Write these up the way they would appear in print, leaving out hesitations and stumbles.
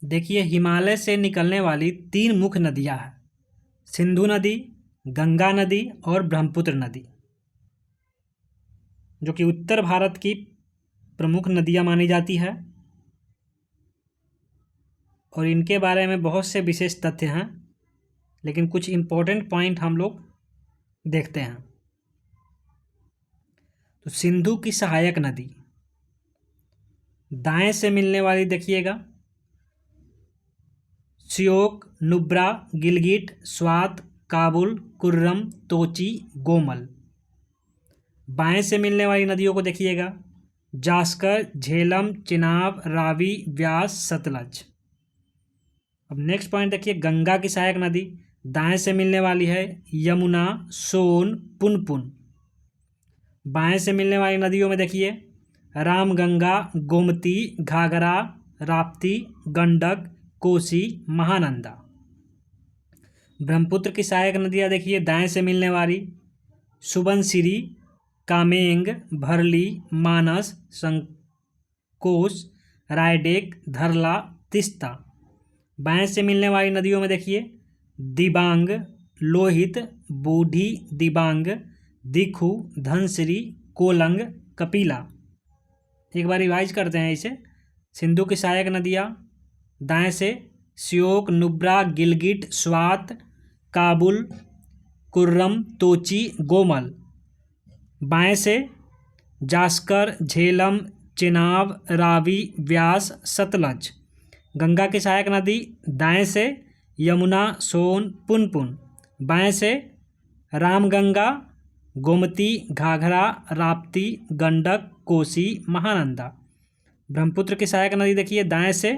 देखिए, हिमालय से निकलने वाली 3 मुख्य नदियाँ हैं। सिंधु नदी, गंगा नदी और ब्रह्मपुत्र नदी, जो कि उत्तर भारत की प्रमुख नदियाँ मानी जाती है। और इनके बारे में बहुत से विशेष तथ्य हैं, लेकिन कुछ इम्पोर्टेंट पॉइंट हम लोग देखते हैं। तो सिंधु की सहायक नदी, दाएं से मिलने वाली देखिएगा, श्योक, नुब्रा, गिलगिट, स्वात, काबुल, कुर्रम, तोची, गोमल। बाएं से मिलने वाली नदियों को देखिएगा, जास्कर, झेलम, चिनाब, रावी, व्यास, सतलज। अब नेक्स्ट पॉइंट देखिए, गंगा की सहायक नदी, दाएं से मिलने वाली है यमुना, सोन, पुनपुन। बाएं से मिलने वाली नदियों में देखिए, रामगंगा, गोमती, घाघरा, राप्ती, गंडक, कोसी, महानंदा। ब्रह्मपुत्र की सहायक नदियाँ देखिए, दाएं से मिलने वाली सुबनसिरी, कामेंग, भरली, मानस, संकोश, रायडेक, धरला, तिस्ता। बाएं से मिलने वाली नदियों में देखिए, दिबांग, लोहित, बूढ़ी दिबांग, दिखू, धनसिरी, कोलंग, कपिला। एक बार रिवाइज करते हैं इसे। सिंधु की सहायक नदियाँ, दाएं से श्योक, नुब्रा, गिलगिट, स्वात, काबुल, कुर्रम, तोची, गोमल। बाएं से जास्कर, झेलम, चिनाब, रावी, व्यास, सतलज। गंगा की सहायक नदी, दाएं से यमुना, सोन, पुनपुन। बाएं से रामगंगा, गोमती, घाघरा, राप्ती, गंडक, कोसी, महानंदा। ब्रह्मपुत्र की सहायक नदी देखिए, दाएं से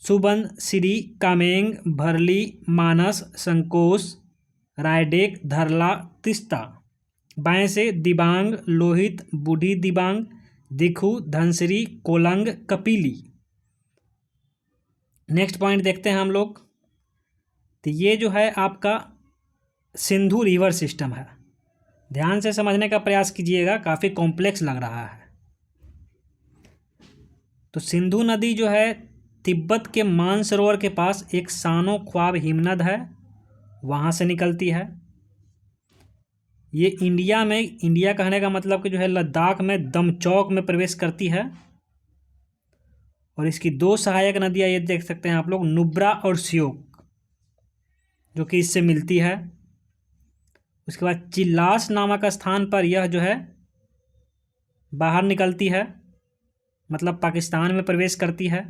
सुबनसिरी, कामेंग, भरली, मानस, संकोश, रायडेक, धरला, तिस्ता। बाएं से दिबांग, लोहित, बूढ़ी दिबांग, दिखू, धनसिरी, कोलंग, कपिली। नेक्स्ट पॉइंट देखते हैं हम लोग। तो ये जो है आपका सिंधु रिवर सिस्टम है। ध्यान से समझने का प्रयास कीजिएगा, काफ़ी कॉम्प्लेक्स लग रहा है। तो सिंधु नदी जो है तिब्बत के मानसरोवर के पास एक सानो ख्वाब हिमनद है, वहाँ से निकलती है। ये इंडिया कहने का मतलब कि जो है लद्दाख में दमचौक में प्रवेश करती है। और इसकी 2 सहायक नदियाँ ये देख सकते हैं आप लोग, नुब्रा और श्योक, जो कि इससे मिलती है। उसके बाद चिल्लास नामक स्थान पर यह जो है बाहर निकलती है, मतलब पाकिस्तान में प्रवेश करती है।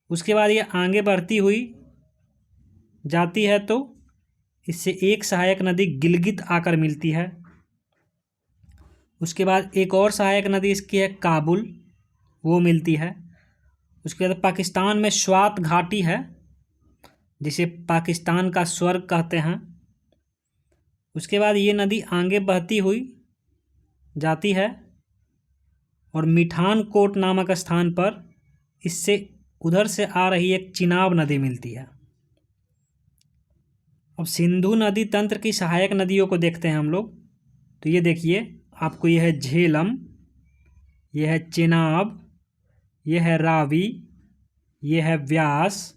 उसके बाद ये आगे बढ़ती हुई जाती है तो इससे एक सहायक नदी गिलगित आकर मिलती है। उसके बाद एक और सहायक नदी इसकी है काबुल, वो मिलती है। उसके बाद पाकिस्तान में स्वात घाटी है, जिसे पाकिस्तान का स्वर्ग कहते हैं। उसके बाद ये नदी आगे बहती हुई जाती है और मिठान कोट नामक स्थान पर इससे उधर से आ रही एक चिनाब नदी मिलती है। अब सिंधु नदी तंत्र की सहायक नदियों को देखते हैं हम लोग। तो ये देखिए, आपको यह है झेलम, यह है चिनाब, यह है रावी, यह है व्यास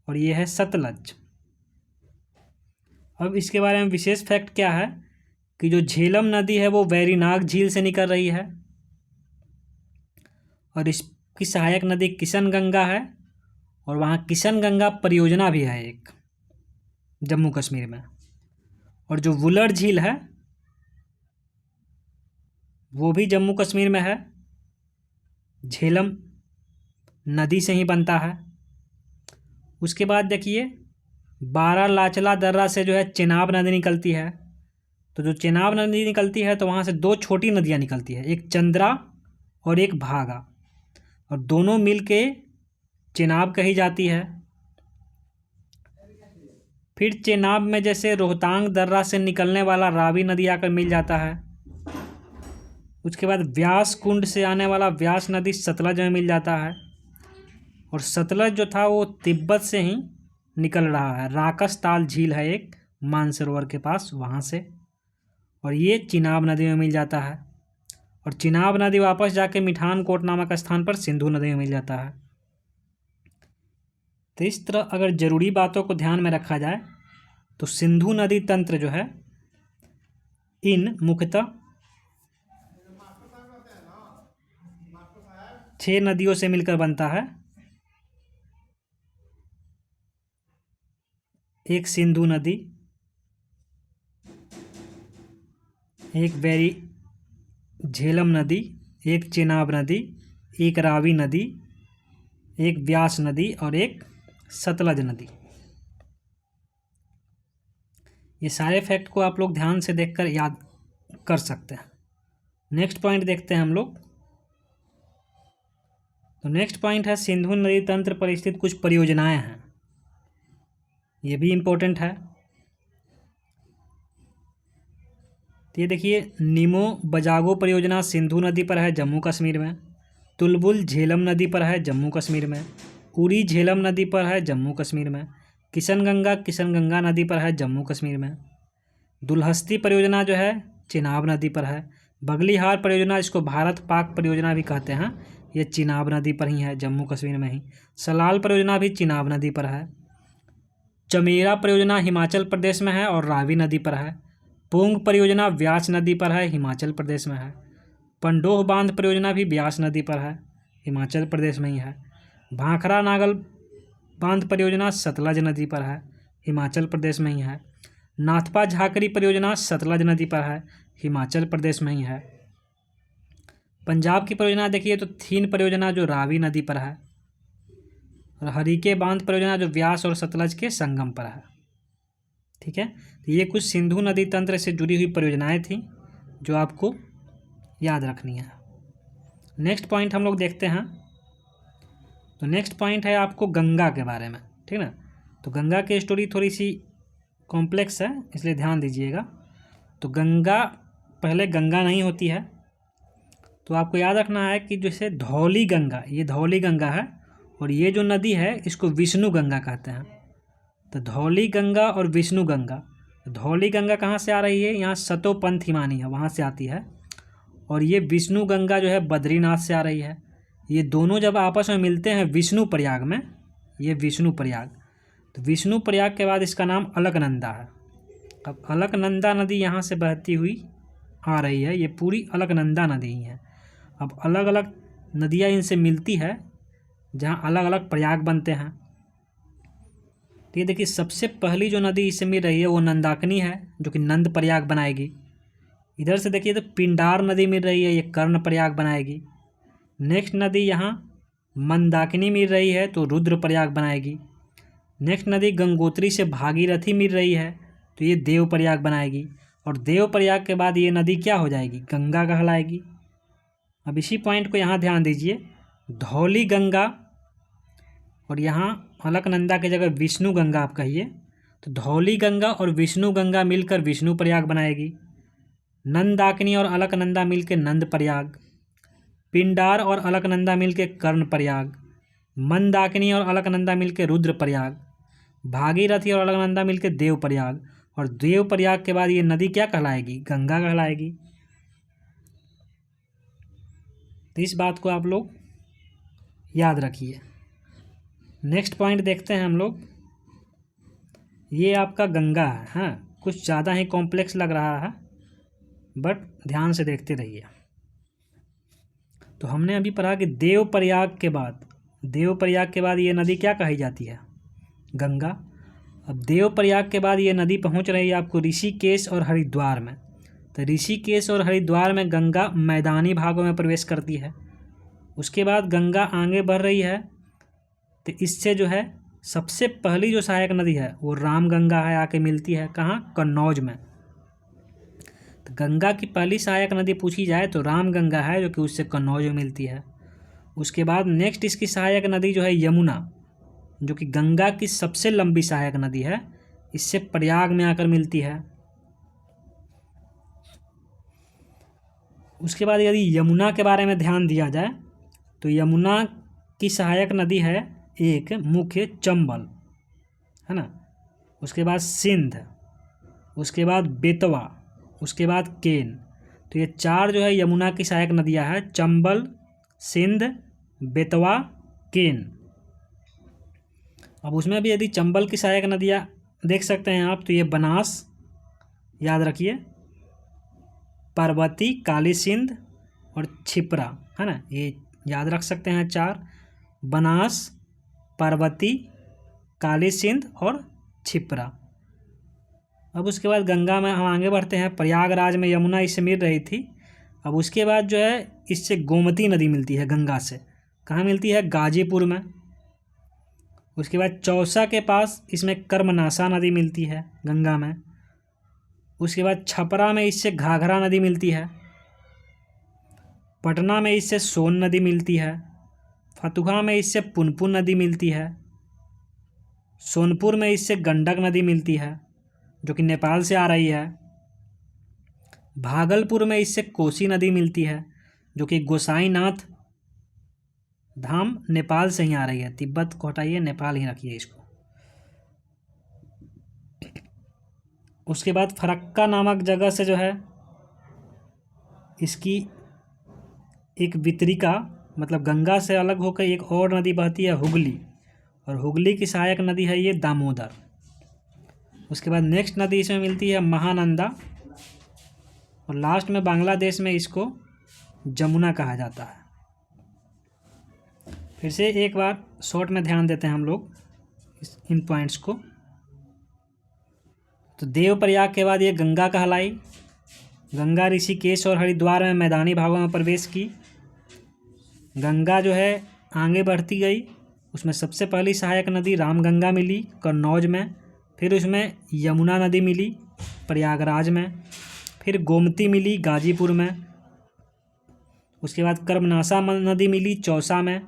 और यह है सतलज। अब इसके बारे में विशेष फैक्ट क्या है कि जो झेलम नदी है वो वेरीनाग झील से निकल रही है और इसकी सहायक नदी किशनगंगा है। और वहाँ किशनगंगा परियोजना भी है एक, जम्मू कश्मीर में। और जो वुलर झील है वो भी जम्मू कश्मीर में है, झेलम नदी से ही बनता है। उसके बाद देखिए, बारालाचला दर्रा से जो है चेनाब नदी निकलती है। तो जो चेनाब नदी निकलती है तो वहाँ से 2 छोटी नदियाँ निकलती है, एक चंद्रा और एक भागा, और दोनों मिल के चेनाब कही जाती है। फिर चेनाब में जैसे रोहतांग दर्रा से निकलने वाला रावी नदी आकर मिल जाता है। उसके बाद व्यास कुंड से आने वाला व्यास नदी सतलज में मिल जाता है। और सतलज जो था वो तिब्बत से ही निकल रहा है, राकस ताल झील है एक मानसरोवर के पास, वहाँ से। और ये चिनाब नदी में मिल जाता है। और चिनाब नदी वापस जाके मिठान कोट नामक स्थान पर सिंधु नदी में मिल जाता है। तो इस तरह अगर ज़रूरी बातों को ध्यान में रखा जाए तो सिंधु नदी तंत्र जो है इन मुख्यतः 6 नदियों से मिलकर बनता है। एक सिंधु नदी, एक झेलम नदी, एक चेनाब नदी, एक रावी नदी, एक व्यास नदी और एक सतलज नदी। ये सारे फैक्ट को आप लोग ध्यान से देखकर याद कर सकते हैं। नेक्स्ट पॉइंट देखते हैं हम लोग। तो नेक्स्ट पॉइंट है सिंधु नदी तंत्र पर स्थित कुछ परियोजनाएं हैं, ये भी इम्पोर्टेंट है। तो ये देखिए, नीमो बजागो परियोजना सिंधु नदी पर है जम्मू कश्मीर में। तुलबुल झेलम नदी पर है जम्मू कश्मीर में। उरी झेलम नदी पर है जम्मू कश्मीर में। किशनगंगा नदी पर है जम्मू कश्मीर में। दुलहस्ती परियोजना जो है चिनाब नदी पर है। बगलीहार परियोजना, जिसको भारत पाक परियोजना भी कहते हैं, ये चिनाब नदी पर ही है, जम्मू कश्मीर में ही। सलाल परियोजना भी चिनाब नदी पर है। चमेरा परियोजना हिमाचल प्रदेश में है और रावी नदी पर है। पोंग परियोजना व्यास नदी पर है, हिमाचल प्रदेश में है। पंडोह बांध परियोजना भी व्यास नदी पर है, हिमाचल प्रदेश में ही है। भाखड़ा नागल बांध परियोजना सतलज नदी पर है, हिमाचल प्रदेश में ही है। नाथपा झाकरी परियोजना सतलज नदी पर है, हिमाचल प्रदेश में ही है। पंजाब की परियोजना देखिए तो थीन परियोजना जो रावी नदी पर है, और हरीके बांध परियोजना जो व्यास और सतलज के संगम पर है। ठीक है, तो ये कुछ सिंधु नदी तंत्र से जुड़ी हुई परियोजनाएं थी जो आपको याद रखनी है। नेक्स्ट पॉइंट हम लोग देखते हैं। तो नेक्स्ट पॉइंट है आपको गंगा के बारे में, ठीक ना। तो गंगा की स्टोरी थोड़ी सी कॉम्प्लेक्स है, इसलिए ध्यान दीजिएगा। तो गंगा पहले गंगा नहीं होती है, तो आपको याद रखना है कि जैसे धौली गंगा, ये धौली गंगा है, और ये जो नदी है इसको विष्णु गंगा कहते हैं। तो धौली गंगा और विष्णु गंगा, धौली गंगा कहाँ से आ रही है, यहाँ सतोपंथ हिमानी है वहाँ से आती है, और ये विष्णु गंगा जो है बद्रीनाथ से आ रही है। ये दोनों जब आपस में मिलते हैं विष्णु प्रयाग में, ये विष्णु प्रयाग, तो विष्णु प्रयाग के बाद इसका नाम अलकनंदा है। अब अलकनंदा नदी यहाँ से बहती हुई आ रही है, ये पूरी अलकनंदा नदी ही है। अब अलग अलग नदियाँ इनसे मिलती है जहाँ अलग अलग प्रयाग बनते हैं। तो ये देखिए, सबसे पहली जो नदी इससे मिल रही है वो नंदाकिनी है, जो कि नंद प्रयाग बनाएगी। इधर से देखिए तो पिंडार नदी मिल रही है, ये कर्ण प्रयाग बनाएगी। नेक्स्ट नदी यहाँ मंदाकिनी मिल रही है, तो रुद्र प्रयाग बनाएगी। नेक्स्ट नदी गंगोत्री से भागीरथी मिल रही है, तो ये देव प्रयाग बनाएगी। और देव प्रयाग के बाद ये नदी क्या हो जाएगी, गंगा कहलाएगी। अब इसी पॉइंट को यहाँ ध्यान दीजिए, धौली गंगा और यहाँ अलकनंदा की जगह विष्णु गंगा आप कहिए, तो धौली गंगा और विष्णु गंगा मिलकर विष्णु प्रयाग बनाएगी। नंदाकिनी और अलकनंदा मिलकर नंद प्रयाग। पिंडार और अलकनंदा मिलकर कर्ण प्रयाग। मंदाकिनी और अलकनंदा मिलकर रुद्र प्रयाग। भागीरथी और अलकनंदा मिलकर देव प्रयाग। और देव प्रयाग के बाद ये नदी क्या कहलाएगी, गंगा कहलाएगी। तो इस बात को आप लोग याद रखिए। नेक्स्ट पॉइंट देखते हैं हम लोग। ये आपका गंगा है, हाँ, कुछ ज़्यादा ही कॉम्प्लेक्स लग रहा है, बट ध्यान से देखते रहिए। तो हमने अभी पढ़ा कि देव प्रयाग के बाद ये नदी क्या कही जाती है, गंगा। अब देव प्रयाग के बाद ये नदी पहुंच रही है आपको ऋषिकेश और हरिद्वार में। तो ऋषिकेश और हरिद्वार में गंगा मैदानी भागों में प्रवेश करती है। उसके बाद गंगा आगे बढ़ रही है, तो इससे जो है सबसे पहली जो सहायक नदी है वो राम गंगा है, आके मिलती है कहाँ, कन्नौज में। तो गंगा की पहली सहायक नदी पूछी जाए तो राम गंगा है, जो कि उससे कन्नौज में मिलती है। उसके बाद नेक्स्ट इसकी सहायक नदी जो है यमुना, जो कि गंगा की सबसे लंबी सहायक नदी है, इससे प्रयाग में आकर मिलती है। उसके बाद यदि यमुना के बारे में ध्यान दिया जाए तो यमुना की सहायक नदी है एक मुख्य चंबल, है ना। उसके बाद सिंध, उसके बाद बेतवा, उसके बाद केन। तो ये 4 जो है यमुना की सहायक नदियां हैं, चंबल, सिंध, बेतवा, केन। अब उसमें भी यदि चंबल की सहायक नदियाँ देख सकते हैं आप, तो ये बनास, याद रखिए, पार्वती, काली सिंध और क्षिप्रा, है ना, ये याद रख सकते हैं 4, बनास, पार्वती, काली सिंध और क्षिप्रा। अब उसके बाद गंगा में हम आगे बढ़ते हैं। प्रयागराज में यमुना इससे मिल रही थी। अब उसके बाद जो है इससे गोमती नदी मिलती है गंगा से। कहाँ मिलती है? गाजीपुर में। उसके बाद चौसा के पास इसमें कर्मनाशा नदी मिलती है गंगा में। उसके बाद छपरा में इससे घाघरा नदी मिलती है। पटना में इससे सोन नदी मिलती है। फतुहा में इससे पुनपुन नदी मिलती है। सोनपुर में इससे गंडक नदी मिलती है जो कि नेपाल से आ रही है। भागलपुर में इससे कोसी नदी मिलती है जो कि गोसाईनाथ धाम नेपाल से ही आ रही है। तिब्बत को हटाइए, नेपाल ही रखिए इसको। उसके बाद फरक्का नामक जगह से जो है इसकी एक वितरिका, मतलब गंगा से अलग होकर एक और नदी बहती है, हुगली, और हुगली की सहायक नदी है ये दामोदर। उसके बाद नेक्स्ट नदी इसमें मिलती है महानंदा, और लास्ट में बांग्लादेश में इसको जमुना कहा जाता है। फिर से एक बार शॉर्ट में ध्यान देते हैं हम लोग इन पॉइंट्स को। तो देवप्रयाग के बाद ये गंगा कहलाई। गंगा ऋषिकेश और हरिद्वार में मैदानी भागों में प्रवेश की। गंगा जो है आगे बढ़ती गई, उसमें सबसे पहली सहायक नदी रामगंगा मिली कन्नौज में। फिर उसमें यमुना नदी मिली प्रयागराज में। फिर गोमती मिली गाजीपुर में। उसके बाद कर्मनाशा नदी मिली चौसा में।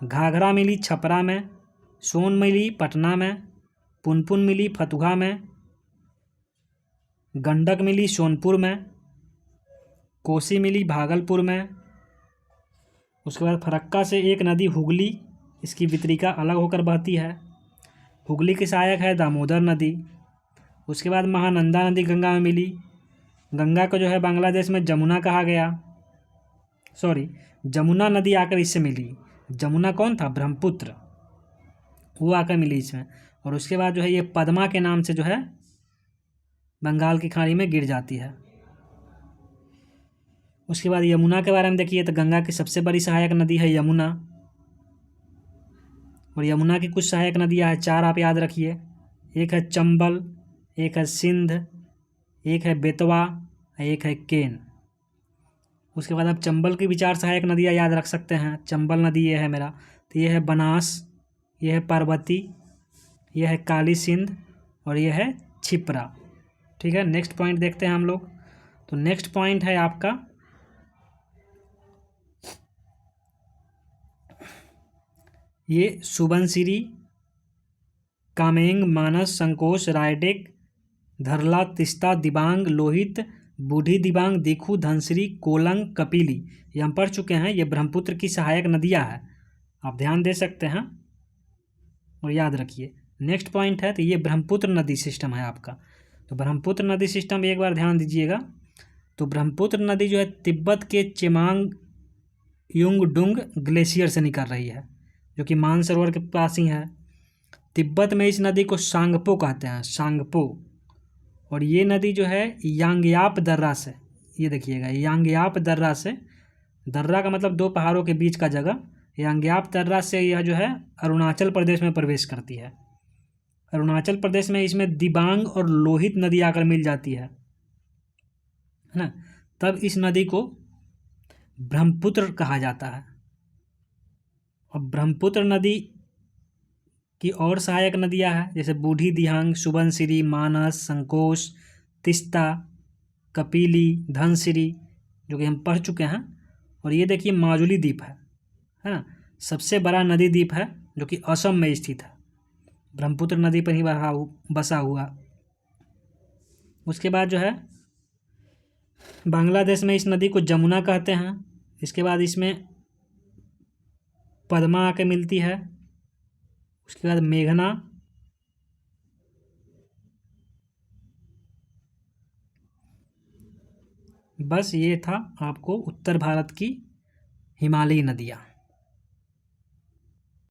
घाघरा मिली छपरा में। सोन मिली पटना में। पुनपुन मिली फतुहा में। गंडक मिली सोनपुर में। कोसी मिली भागलपुर में। उसके बाद फरक्का से एक नदी हुगली, इसकी वितरिका अलग होकर बहती है। हुगली की सहायक है दामोदर नदी। उसके बाद महानंदा नदी गंगा में मिली। गंगा को जो है बांग्लादेश में जमुना कहा गया। सॉरी, जमुना नदी आकर इससे मिली। जमुना कौन था? ब्रह्मपुत्र, वो आकर मिली इसमें। और उसके बाद जो है ये पद्मा के नाम से जो है बंगाल की खाड़ी में गिर जाती है। उसके बाद यमुना के बारे में देखिए, तो गंगा की सबसे बड़ी सहायक नदी है यमुना, और यमुना की कुछ सहायक नदियाँ हैं 4, आप याद रखिए। एक है चंबल, एक है सिंध, एक है बेतवा, एक है केन। उसके बाद आप चंबल की भी 4 सहायक नदियाँ याद रख सकते हैं। चंबल नदी ये है मेरा, तो ये है बनास, ये है पार्वती, ये है काली सिंध और ये है क्षिप्रा। ठीक है, नेक्स्ट पॉइंट देखते हैं हम लोग। तो नेक्स्ट पॉइंट है आपका ये सुबनसिरी, कामेंग, मानस, संकोच, रायडेक, धरला, तिस्ता, दिबांग, लोहित, बूढ़ी दिबांग, दिखू, धनसिरी, कोलंग, कपिली, ये हम पढ़ चुके हैं। ये ब्रह्मपुत्र की सहायक नदियाँ हैं, आप ध्यान दे सकते हैं और याद रखिए। नेक्स्ट पॉइंट है, तो ये ब्रह्मपुत्र नदी सिस्टम है आपका। तो ब्रह्मपुत्र नदी सिस्टम एक बार ध्यान दीजिएगा। तो ब्रह्मपुत्र नदी जो है तिब्बत के चेमांग युंगडुंग ग्लेशियर से निकल रही है, जो कि मानसरोवर के पास ही है। तिब्बत में इस नदी को सांगपो कहते हैं, सांगपो। और ये नदी जो है यांगयाप दर्रा से, ये देखिएगा यांगयाप दर्रा से, दर्रा का मतलब 2 पहाड़ों के बीच का जगह, यांगयाप दर्रा से यह जो है अरुणाचल प्रदेश में प्रवेश करती है। अरुणाचल प्रदेश में इसमें दिबांग और लोहित नदी आकर मिल जाती है ना, तब इस नदी को ब्रह्मपुत्र कहा जाता है। और ब्रह्मपुत्र नदी की और सहायक नदियाँ हैं, जैसे बूढ़ी दिहांग, सुबनसिरी, मानस, संकोच, तिस्ता, कपिली, धनसिरी, जो कि हम पढ़ चुके हैं। और ये देखिए माजुली द्वीप है ना, सबसे बड़ा नदी द्वीप है जो कि असम में स्थित है, ब्रह्मपुत्र नदी पर ही बसा हुआ। उसके बाद जो है बांग्लादेश में इस नदी को जमुना कहते हैं। इसके बाद इसमें पद्मा आके मिलती है। उसके बाद मेघना, बस ये था आपको उत्तर भारत की हिमालयी नदियाँ।